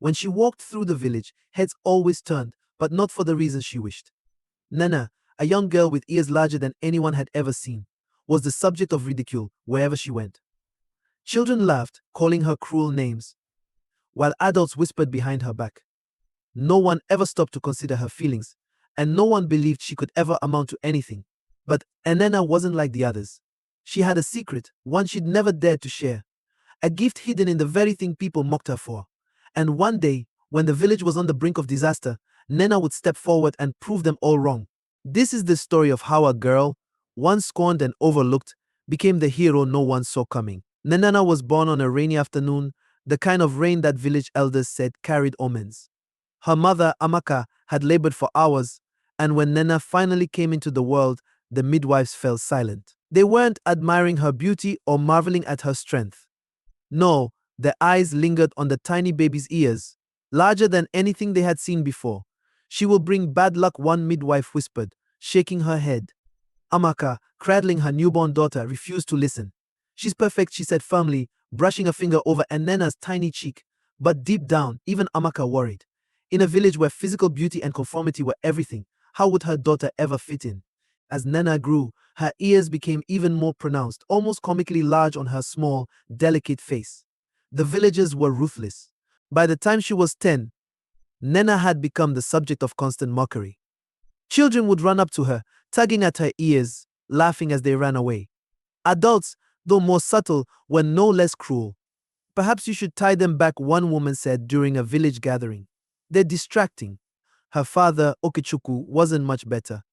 When she walked through the village, heads always turned, but not for the reason she wished. Nnenna, a young girl with ears larger than anyone had ever seen, was the subject of ridicule wherever she went. Children laughed, calling her cruel names, while adults whispered behind her back. No one ever stopped to consider her feelings, and no one believed she could ever amount to anything. But Nnenna wasn't like the others. She had a secret, one she'd never dared to share, a gift hidden in the very thing people mocked her for. And one day, when the village was on the brink of disaster, Nnenna would step forward and prove them all wrong. This is the story of how a girl, once scorned and overlooked, became the hero no one saw coming. Nnenna was born on a rainy afternoon, the kind of rain that village elders said carried omens. Her mother, Amaka, had labored for hours, and when Nnenna finally came into the world, the midwives fell silent. They weren't admiring her beauty or marveling at her strength. No, their eyes lingered on the tiny baby's ears, larger than anything they had seen before. "She will bring bad luck," one midwife whispered, shaking her head. Amaka, cradling her newborn daughter, refused to listen. "She's perfect," she said firmly, brushing a finger over Nnenna's tiny cheek. But deep down, even Amaka worried. In a village where physical beauty and conformity were everything, how would her daughter ever fit in? As Nnenna grew, her ears became even more pronounced, almost comically large on her small, delicate face. The villagers were ruthless. By the time she was 10, Nnenna had become the subject of constant mockery. Children would run up to her, tugging at her ears, laughing as they ran away. Adults, though more subtle, were no less cruel. "Perhaps you should tie them back," one woman said during a village gathering. "They're distracting." Her father, Okechukwu, wasn't much better.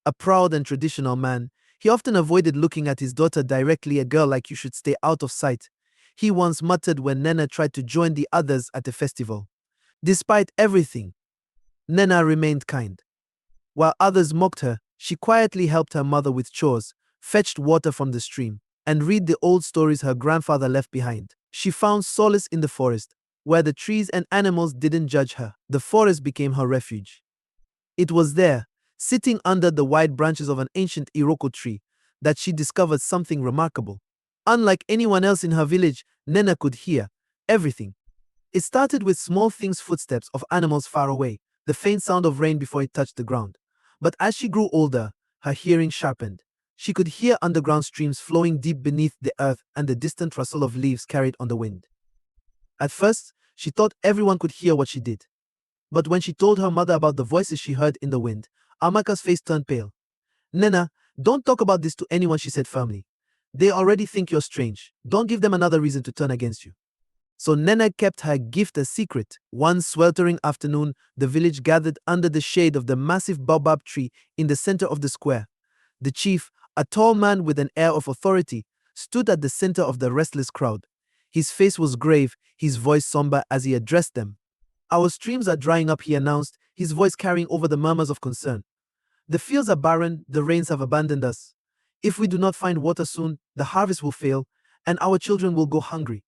A proud and traditional man, he often avoided looking at his daughter directly. "A girl like you should stay out of sight," he once muttered when Nnenna tried to join the others at a festival. Despite everything, Nnenna remained kind. While others mocked her, she quietly helped her mother with chores, fetched water from the stream, and read the old stories her grandfather left behind. She found solace in the forest, where the trees and animals didn't judge her. The forest became her refuge. It was there, sitting under the wide branches of an ancient Iroko tree, that she discovered something remarkable. Unlike anyone else in her village, Nnenna could hear everything. It started with small things, footsteps of animals far away, the faint sound of rain before it touched the ground. But as she grew older, her hearing sharpened. She could hear underground streams flowing deep beneath the earth and the distant rustle of leaves carried on the wind. At first, she thought everyone could hear what she did. But when she told her mother about the voices she heard in the wind, Amaka's face turned pale. "Nnenna, don't talk about this to anyone," she said firmly. "They already think you're strange. Don't give them another reason to turn against you." So Nnenna kept her gift a secret. One sweltering afternoon, the village gathered under the shade of the massive baobab tree in the center of the square. The chief, a tall man with an air of authority, stood at the center of the restless crowd. His face was grave, his voice somber as he addressed them. "Our streams are drying up," he announced, his voice carrying over the murmurs of concern. "The fields are barren, the rains have abandoned us. If we do not find water soon, the harvest will fail, and our children will go hungry."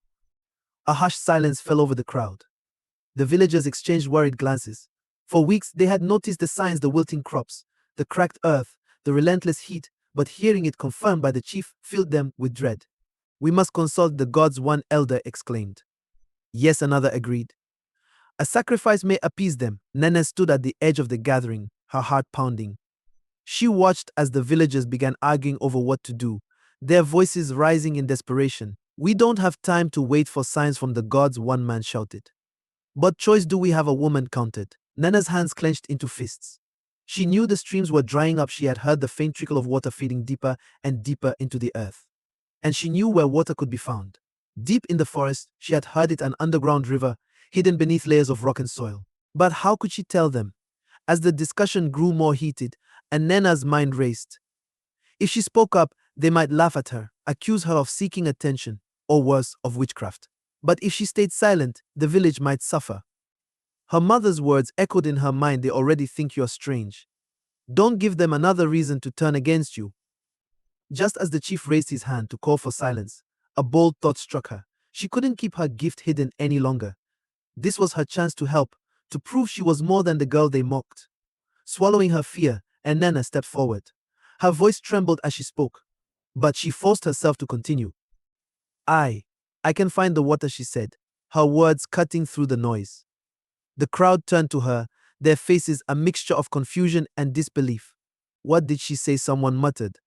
A hushed silence fell over the crowd. The villagers exchanged worried glances. For weeks they had noticed the signs: the wilting crops, the cracked earth, the relentless heat, but hearing it confirmed by the chief filled them with dread. "We must consult the gods," one elder exclaimed. "Yes," another agreed. "A sacrifice may appease them." Nnenna stood at the edge of the gathering, her heart pounding. She watched as the villagers began arguing over what to do, their voices rising in desperation. "We don't have time to wait for signs from the gods," one man shouted. "What choice do we have?" a woman countered. Nnenna's hands clenched into fists. She knew the streams were drying up. She had heard the faint trickle of water feeding deeper and deeper into the earth. And she knew where water could be found. Deep in the forest, she had heard it: an underground river, hidden beneath layers of rock and soil. But how could she tell them? As the discussion grew more heated, Nnenna's mind raced. If she spoke up, they might laugh at her, accuse her of seeking attention, or worse, of witchcraft. But if she stayed silent, the village might suffer. Her mother's words echoed in her mind: "They already think you're strange. Don't give them another reason to turn against you." Just as the chief raised his hand to call for silence, a bold thought struck her. She couldn't keep her gift hidden any longer. This was her chance to help, to prove she was more than the girl they mocked. Swallowing her fear, Nnenna stepped forward. Her voice trembled as she spoke, but she forced herself to continue. I can find the water," she said, her words cutting through the noise. The crowd turned to her, their faces a mixture of confusion and disbelief. What did she say? Someone muttered.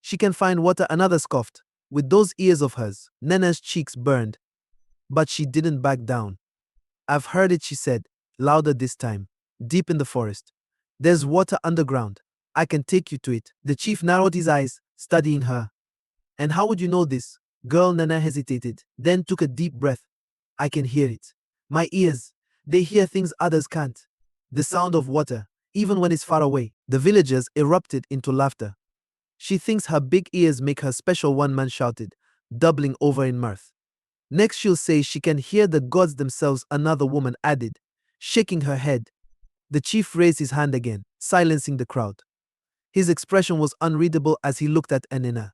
She can find water, another scoffed. With those ears of hers, Nnenna's cheeks burned. But she didn't back down. I've heard it, she said, louder this time. Deep in the forest. There's water underground. I can take you to it. The chief narrowed his eyes, studying her. And how would you know this? Girl, Nnenna hesitated, then took a deep breath. I can hear it. My ears, they hear things others can't. The sound of water, even when it's far away. The villagers erupted into laughter. She thinks her big ears make her special, one man shouted, doubling over in mirth. Next she'll say she can hear the gods themselves, another woman added, shaking her head. The chief raised his hand again, silencing the crowd. His expression was unreadable as he looked at Nnenna.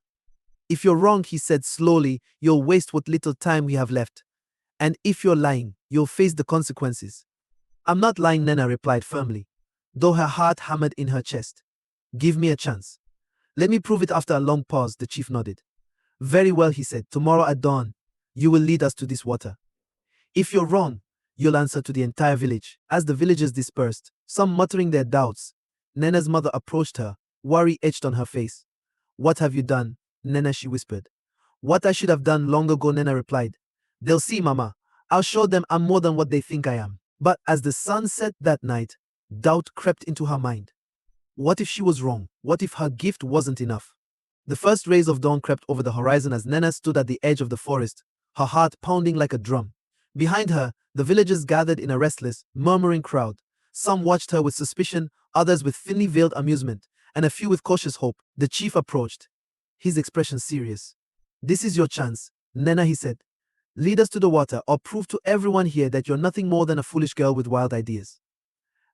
If you're wrong, he said slowly, you'll waste what little time we have left. And if you're lying, you'll face the consequences. I'm not lying, Nnenna replied firmly, though her heart hammered in her chest. Give me a chance. Let me prove it. After a long pause, the chief nodded. Very well, he said. Tomorrow at dawn, you will lead us to this water. If you're wrong, you'll answer to the entire village. As the villagers dispersed, some muttering their doubts, Nnenna's mother approached her, worry etched on her face. What have you done, Nnenna, she whispered. What I should have done long ago, Nnenna replied. They'll see, Mama. I'll show them I'm more than what they think I am. But as the sun set that night, doubt crept into her mind. What if she was wrong? What if her gift wasn't enough? The first rays of dawn crept over the horizon as Nnenna stood at the edge of the forest, her heart pounding like a drum. Behind her, the villagers gathered in a restless, murmuring crowd. Some watched her with suspicion, others with thinly veiled amusement, and a few with cautious hope. The chief approached, his expression serious. This is your chance, Nnenna, he said. Lead us to the water, or prove to everyone here that you're nothing more than a foolish girl with wild ideas.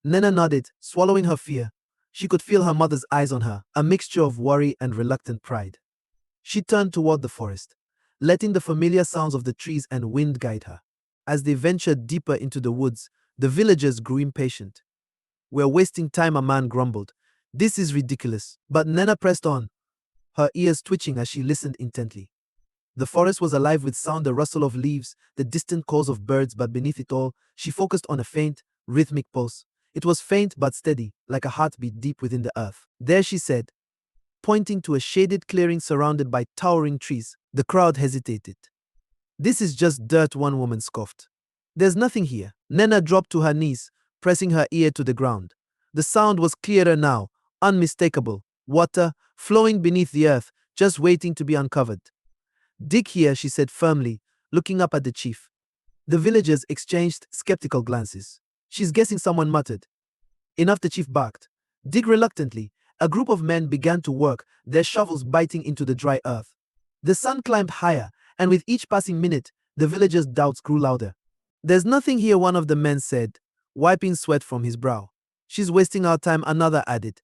Nnenna nodded, swallowing her fear. She could feel her mother's eyes on her, a mixture of worry and reluctant pride. She turned toward the forest, letting the familiar sounds of the trees and wind guide her. As they ventured deeper into the woods, the villagers grew impatient. We're wasting time, a man grumbled. This is ridiculous. But Nnenna pressed on, her ears twitching as she listened intently. The forest was alive with sound, the rustle of leaves, the distant calls of birds, but beneath it all, she focused on a faint, rhythmic pulse. It was faint but steady, like a heartbeat deep within the earth. There, she said, pointing to a shaded clearing surrounded by towering trees. The crowd hesitated. This is just dirt, one woman scoffed. There's nothing here. Nnenna dropped to her knees, pressing her ear to the ground. The sound was clearer now, unmistakable. Water, flowing beneath the earth, just waiting to be uncovered. Dig here, she said firmly, looking up at the chief. The villagers exchanged skeptical glances. She's guessing, someone muttered. Enough, the chief barked. Dig reluctantly. A group of men began to work, their shovels biting into the dry earth. The sun climbed higher, and with each passing minute, the villagers' doubts grew louder. There's nothing here, one of the men said, wiping sweat from his brow. She's wasting our time, another added.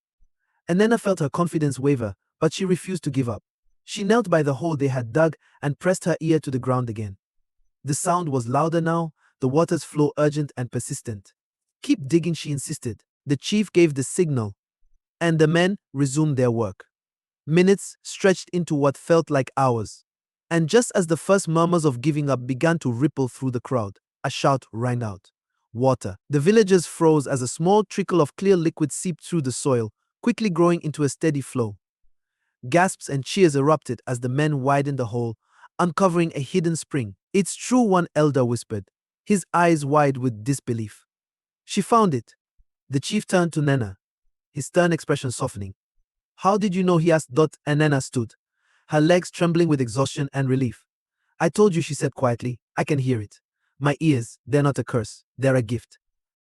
And Nnenna felt her confidence waver, but she refused to give up. She knelt by the hole they had dug and pressed her ear to the ground again. The sound was louder now, the water's flow urgent and persistent. Keep digging, she insisted. The chief gave the signal, and the men resumed their work. Minutes stretched into what felt like hours. And just as the first murmurs of giving up began to ripple through the crowd, a shout rang out. Water. The villagers froze as a small trickle of clear liquid seeped through the soil, quickly growing into a steady flow. Gasps and cheers erupted as the men widened the hole, uncovering a hidden spring. It's true, one elder whispered, his eyes wide with disbelief. She found it. The chief turned to Nnenna, his stern expression softening. How did you know, he asked. And Nnenna stood, her legs trembling with exhaustion and relief. I told you, she said quietly. I can hear it. My ears, they're not a curse, they're a gift.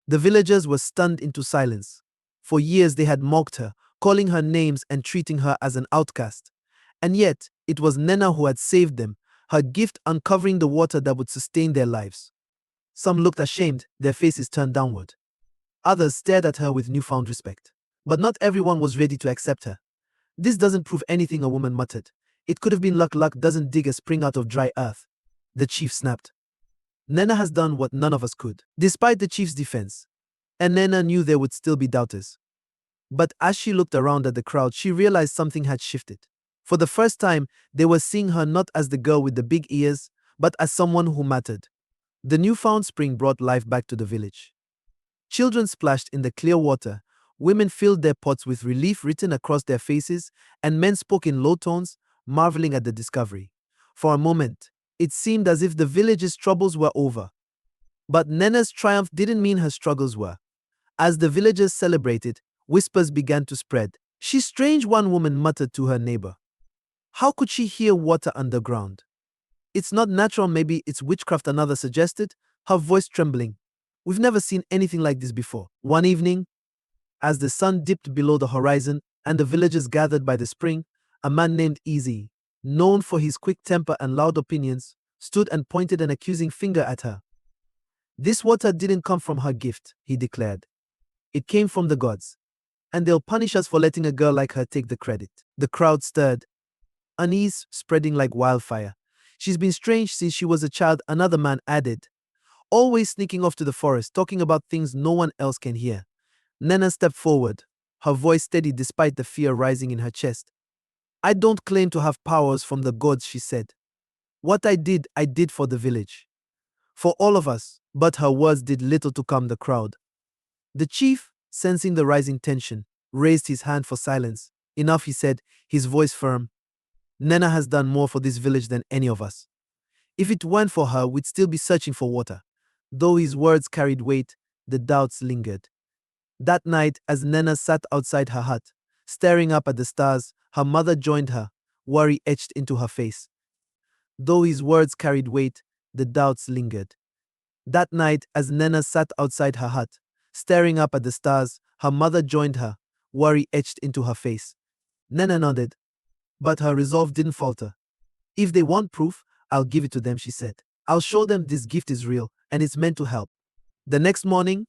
The villagers were stunned into silence. For years they had mocked her, calling her names and treating her as an outcast. And yet, it was Nnenna who had saved them, her gift uncovering the water that would sustain their lives. Some looked ashamed, their faces turned downward. Others stared at her with newfound respect. But not everyone was ready to accept her. This doesn't prove anything, a woman muttered. It could have been luck. Luck doesn't dig a spring out of dry earth. The chief snapped. Nnenna has done what none of us could. Despite the chief's defense, and Nnenna knew there would still be doubters. But as she looked around at the crowd, she realized something had shifted. For the first time, they were seeing her not as the girl with the big ears, but as someone who mattered. The newfound spring brought life back to the village. Children splashed in the clear water, women filled their pots with relief written across their faces, and men spoke in low tones, marveling at the discovery. For a moment, it seemed as if the village's troubles were over. But Nnenna's triumph didn't mean her struggles were. As the villagers celebrated, whispers began to spread. "She's strange," one woman muttered to her neighbor. "How could she hear water underground?" "It's not natural, maybe it's witchcraft," another suggested, her voice trembling. "We've never seen anything like this before." One evening, as the sun dipped below the horizon and the villagers gathered by the spring, a man named Easy, known for his quick temper and loud opinions, stood and pointed an accusing finger at her. "This water didn't come from her gift," he declared. "It came from the gods. And they'll punish us for letting a girl like her take the credit." The crowd stirred, unease spreading like wildfire. "She's been strange since she was a child," another man added. "Always sneaking off to the forest, talking about things no one else can hear." Nnenna stepped forward, her voice steady despite the fear rising in her chest. "I don't claim to have powers from the gods," she said. "What I did for the village. For all of us." But her words did little to calm the crowd. The chief, sensing the rising tension, raised his hand for silence. "Enough," he said, his voice firm. "Nnenna has done more for this village than any of us. If it weren't for her, we'd still be searching for water." Though his words carried weight, the doubts lingered. That night, as Nnenna sat outside her hut, staring up at the stars, her mother joined her, worry etched into her face. Though his words carried weight, the doubts lingered. That night, as Nnenna sat outside her hut, staring up at the stars, her mother joined her, worry etched into her face. Nnenna nodded, but her resolve didn't falter. "If they want proof, I'll give it to them," she said. "I'll show them this gift is real, and it's meant to help." The next morning,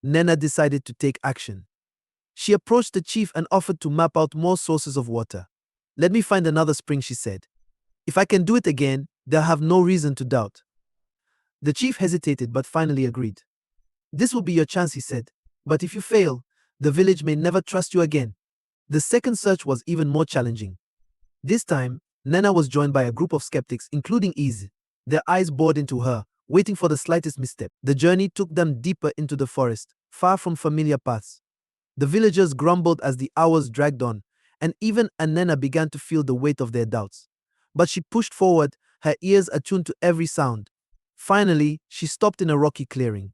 Nnenna decided to take action. She approached the chief and offered to map out more sources of water. "Let me find another spring," she said. "If I can do it again, they'll have no reason to doubt." The chief hesitated but finally agreed. "This will be your chance," he said. "But if you fail, the village may never trust you again." The second search was even more challenging. This time, Nnenna was joined by a group of skeptics, including Ease. Their eyes bored into her, waiting for the slightest misstep. The journey took them deeper into the forest, far from familiar paths. The villagers grumbled as the hours dragged on, and even Nnenna began to feel the weight of their doubts. But she pushed forward, her ears attuned to every sound. Finally, she stopped in a rocky clearing.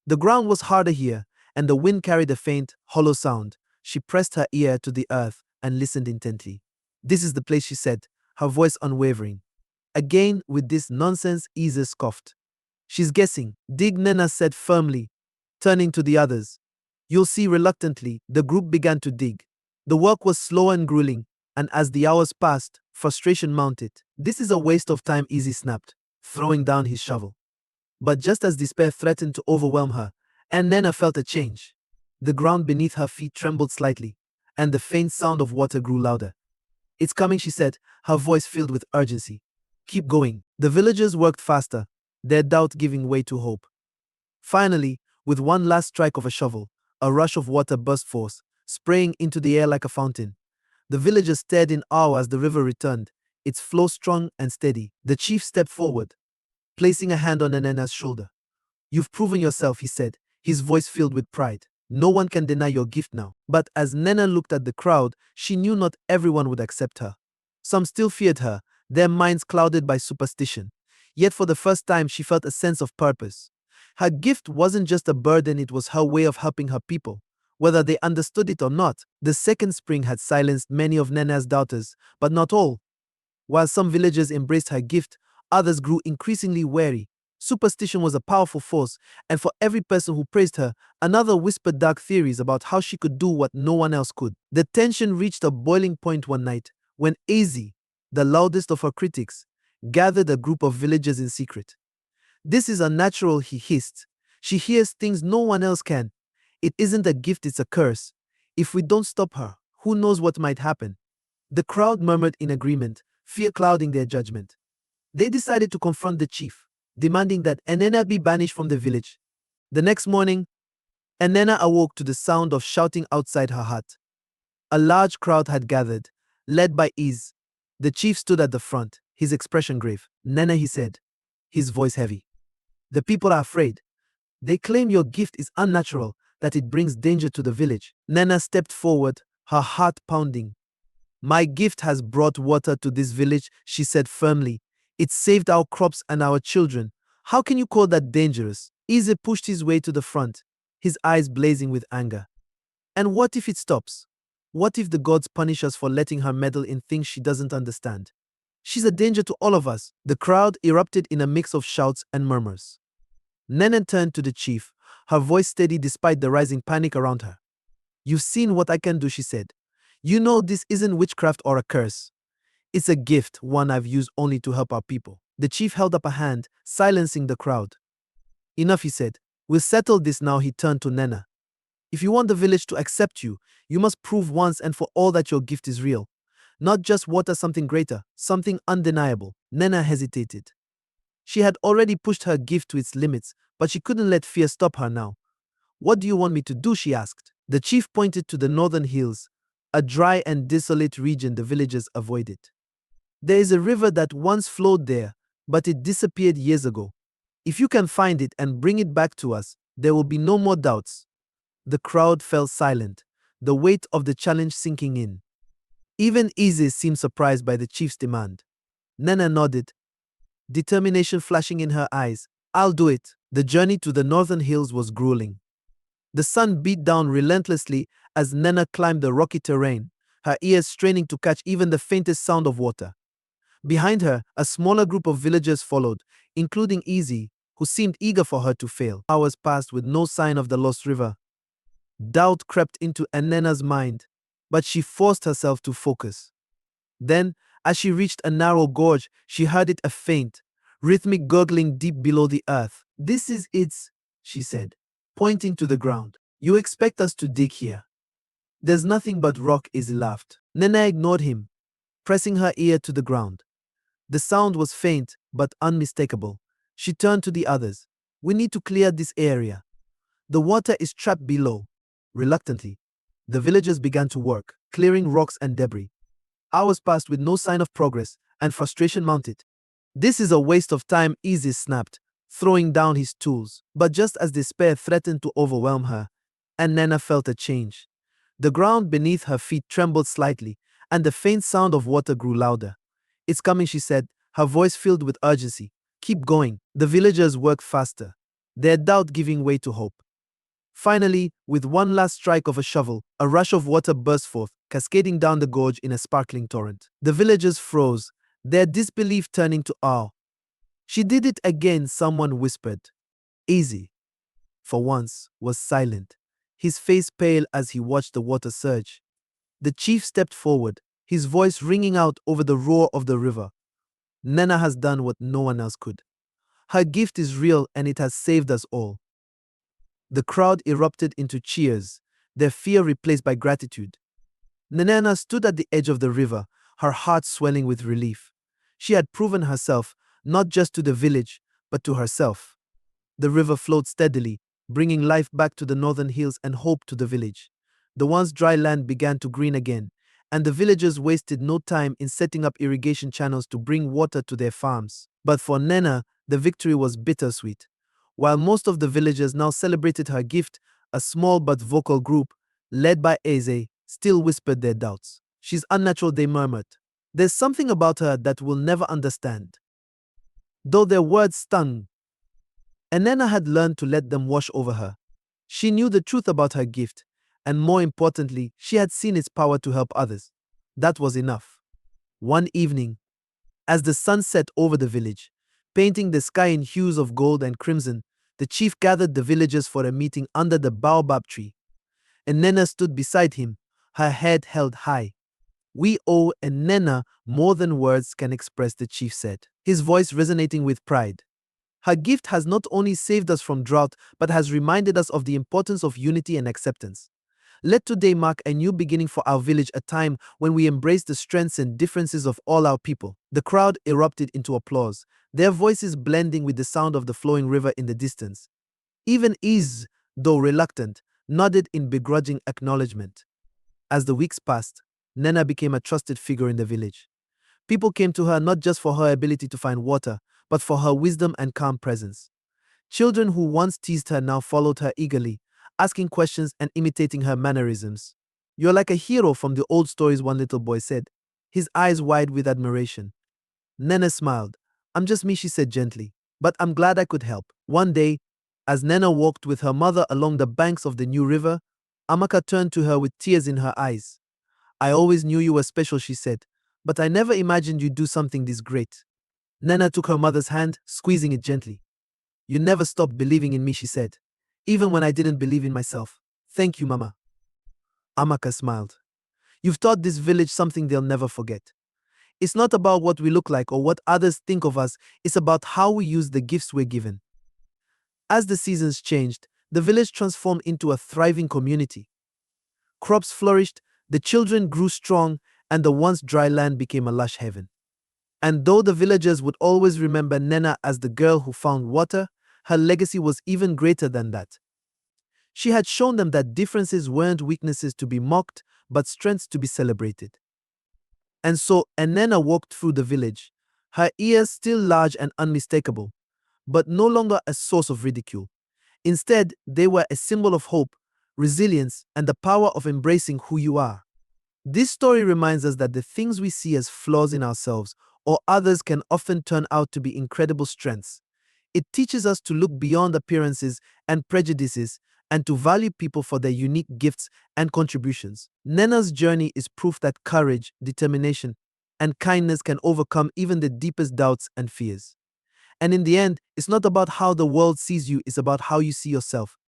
The ground was harder here, and the wind carried a faint, hollow sound. She pressed her ear to the earth and listened intently. "This is the place," she said, her voice unwavering. Again, with this nonsense, Isa scoffed. "She's guessing," Nnenna said firmly, turning to the others. "You'll see." Reluctantly, the group began to dig. The work was slow and grueling, and as the hours passed, frustration mounted. "This is a waste of time," Izzy snapped, throwing down his shovel. But just as despair threatened to overwhelm her, Nnenna felt a change. The ground beneath her feet trembled slightly, and the faint sound of water grew louder. "It's coming," she said, her voice filled with urgency. "Keep going." The villagers worked faster, their doubt giving way to hope. Finally, with one last strike of a shovel, a rush of water burst forth, spraying into the air like a fountain. The villagers stared in awe as the river returned, its flow strong and steady. The chief stepped forward, placing a hand on Nnenna's shoulder. "You've proven yourself," he said, his voice filled with pride. "No one can deny your gift now." But as Nnenna looked at the crowd, she knew not everyone would accept her. Some still feared her, their minds clouded by superstition. Yet for the first time she felt a sense of purpose. Her gift wasn't just a burden, it was her way of helping her people. Whether they understood it or not, the second spring had silenced many of Nnenna's doubters, but not all. While some villagers embraced her gift, others grew increasingly wary. Superstition was a powerful force, and for every person who praised her, another whispered dark theories about how she could do what no one else could. The tension reached a boiling point one night when Azy, the loudest of her critics, gathered a group of villagers in secret. "This is unnatural," he hissed. "She hears things no one else can. It isn't a gift, it's a curse. If we don't stop her, who knows what might happen?" The crowd murmured in agreement, fear clouding their judgment. They decided to confront the chief, demanding that Nnenna be banished from the village. The next morning, Nnenna awoke to the sound of shouting outside her hut. A large crowd had gathered, led by Iz. The chief stood at the front, his expression grave. "Nnenna," he said, his voice heavy. "The people are afraid. They claim your gift is unnatural, that it brings danger to the village. Nnenna stepped forward, her heart pounding. My gift has brought water to this village, she said firmly. It saved our crops and our children. How can you call that dangerous? Eze pushed his way to the front, his eyes blazing with anger. And what if it stops? What if the gods punish us for letting her meddle in things she doesn't understand? She's a danger to all of us. The crowd erupted in a mix of shouts and murmurs. Nnenna turned to the chief, her voice steady despite the rising panic around her. You've seen what I can do, she said. You know this isn't witchcraft or a curse. It's a gift, one I've used only to help our people. The chief held up a hand, silencing the crowd. Enough, he said. We'll settle this now, he turned to Nnenna. If you want the village to accept you, you must prove once and for all that your gift is real. Not just water, something greater, something undeniable. Nnenna hesitated. She had already pushed her gift to its limits, but she couldn't let fear stop her now. What do you want me to do? She asked. The chief pointed to the northern hills, a dry and desolate region the villagers avoided. There is a river that once flowed there, but it disappeared years ago. If you can find it and bring it back to us, there will be no more doubts. The crowd fell silent, the weight of the challenge sinking in. Even Eze seemed surprised by the chief's demand. Nnenna nodded, determination flashing in her eyes. I'll do it. The journey to the northern hills was grueling. The sun beat down relentlessly as Nnenna climbed the rocky terrain, her ears straining to catch even the faintest sound of water. Behind her, a smaller group of villagers followed, including Eze, who seemed eager for her to fail. Hours passed with no sign of the lost river. Doubt crept into Nnenna's mind, but she forced herself to focus. Then, as she reached a narrow gorge, she heard a faint, rhythmic gurgling deep below the earth. This is it, she said, pointing to the ground. You expect us to dig here? There's nothing but rock, Eze laughed. Nnenna ignored him, pressing her ear to the ground. The sound was faint, but unmistakable. She turned to the others. We need to clear this area. The water is trapped below. Reluctantly, the villagers began to work, clearing rocks and debris. Hours passed with no sign of progress, and frustration mounted. This is a waste of time, Eze snapped, throwing down his tools. But just as despair threatened to overwhelm her, Nnenna felt a change. The ground beneath her feet trembled slightly, and the faint sound of water grew louder. It's coming, she said, her voice filled with urgency. Keep going. The villagers worked faster, their doubt giving way to hope. Finally, with one last strike of a shovel, a rush of water burst forth, cascading down the gorge in a sparkling torrent. The villagers froze, their disbelief turning to awe. She did it again, someone whispered. Eze, for once, was silent, his face pale as he watched the water surge. The chief stepped forward, his voice ringing out over the roar of the river. Nnenna has done what no one else could. Her gift is real and it has saved us all. The crowd erupted into cheers, their fear replaced by gratitude. Nnenna stood at the edge of the river, her heart swelling with relief. She had proven herself, not just to the village, but to herself. The river flowed steadily, bringing life back to the northern hills and hope to the village. The once dry land began to green again, and the villagers wasted no time in setting up irrigation channels to bring water to their farms. But for Nnenna, the victory was bittersweet. While most of the villagers now celebrated her gift, a small but vocal group, led by Eze, still whispered their doubts. She's unnatural, they murmured. There's something about her that we'll never understand. Though their words stung, Nnenna had learned to let them wash over her. She knew the truth about her gift, and more importantly, she had seen its power to help others. That was enough. One evening, as the sun set over the village, painting the sky in hues of gold and crimson, the chief gathered the villagers for a meeting under the baobab tree. Nnenna stood beside him, her head held high. We owe Nnenna more than words can express, the chief said, his voice resonating with pride. Her gift has not only saved us from drought, but has reminded us of the importance of unity and acceptance. Let today mark a new beginning for our village, a time when we embrace the strengths and differences of all our people. The crowd erupted into applause, their voices blending with the sound of the flowing river in the distance. Even Eze, though reluctant, nodded in begrudging acknowledgement. As the weeks passed, Nnenna became a trusted figure in the village. People came to her not just for her ability to find water, but for her wisdom and calm presence. Children who once teased her now followed her eagerly, asking questions and imitating her mannerisms. "You're like a hero from the old stories," one little boy said, his eyes wide with admiration. Nnenna smiled. "I'm just me," she said gently, "but I'm glad I could help." One day, as Nnenna walked with her mother along the banks of the new river, Amaka turned to her with tears in her eyes. "I always knew you were special," she said, "but I never imagined you'd do something this great." Nnenna took her mother's hand, squeezing it gently. "You never stopped believing in me," she said, "even when I didn't believe in myself. Thank you, Mama." Amaka smiled. "You've taught this village something they'll never forget. It's not about what we look like or what others think of us, it's about how we use the gifts we're given." As the seasons changed, the village transformed into a thriving community. Crops flourished, the children grew strong, and the once dry land became a lush heaven. And though the villagers would always remember Nnenna as the girl who found water, her legacy was even greater than that. She had shown them that differences weren't weaknesses to be mocked, but strengths to be celebrated. And so Nnenna walked through the village, her ears still large and unmistakable, but no longer a source of ridicule. Instead, they were a symbol of hope, resilience, and the power of embracing who you are. This story reminds us that the things we see as flaws in ourselves or others can often turn out to be incredible strengths. It teaches us to look beyond appearances and prejudices and to value people for their unique gifts and contributions. Nnenna's journey is proof that courage, determination, and kindness can overcome even the deepest doubts and fears. And in the end, it's not about how the world sees you, it's about how you see yourself.